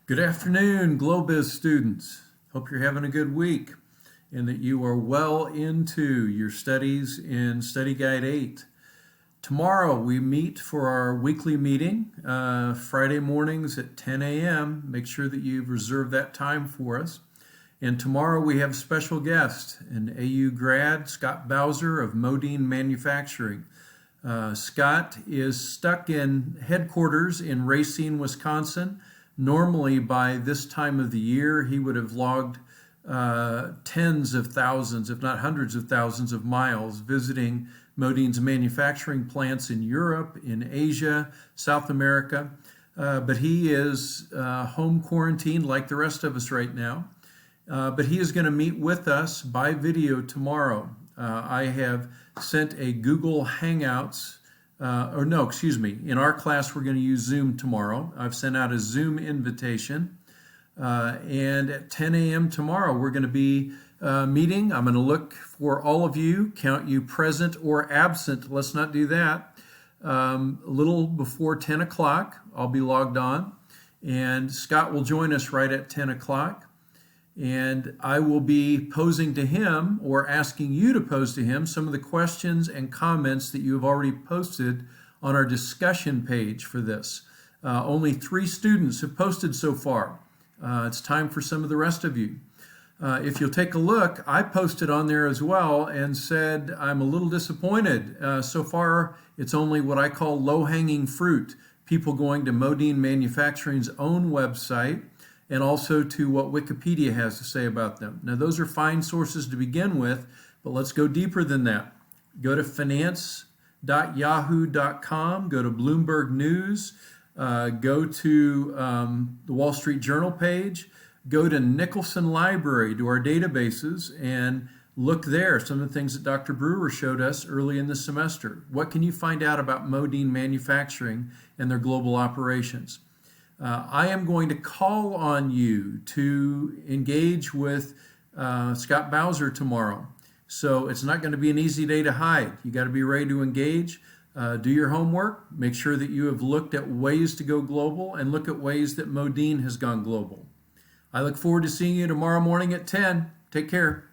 Good afternoon, GloBiz students. Hope you're having a good week and that you are well into your studies in Study Guide 8. Tomorrow we meet for our weekly meeting, Friday mornings at 10 a.m. Make sure that you've reserved that time for us. And tomorrow we have a special guest, an AU grad, Scott Bowser of Modine Manufacturing. Scott is stuck in headquarters in Racine, Wisconsin. Normally, by this time of the year, he would have logged tens of thousands, if not hundreds of thousands of miles visiting Modine's manufacturing plants in Europe, in Asia, South America. But he is home quarantined like the rest of us right now. But he is going to meet with us by video tomorrow. I have sent a Google Hangouts in our class we're going to use Zoom tomorrow. I've sent out a Zoom invitation. And at 10 a.m. tomorrow, we're going to be meeting. I'm going to look for all of you, count you present or absent. Let's not do that. A little before 10 o'clock, I'll be logged on. And Scott will join us right at 10 o'clock. And I will be posing to him or asking you to pose to him some of the questions and comments that you have already posted on our discussion page for this. Only 3 students have posted so far. It's time for some of the rest of you. If you'll take a look, I posted on there as well and said I'm a little disappointed. So far, it's only what I call low-hanging fruit. People going to Modine Manufacturing's own website and also to what Wikipedia has to say about them. Now, those are fine sources to begin with, but let's go deeper than that. Go to finance.yahoo.com, go to Bloomberg News, go to the Wall Street Journal page, go to Nicholson Library, to our databases, and look there, some of the things that Dr. Brewer showed us early in the semester. What can you find out about Modine Manufacturing and their global operations? I am going to call on you to engage with Scott Bowser tomorrow. So it's not going to be an easy day to hide. You got to be ready to engage. Do your homework. Make sure that you have looked at ways to go global and look at ways that Modine has gone global. I look forward to seeing you tomorrow morning at 10. Take care.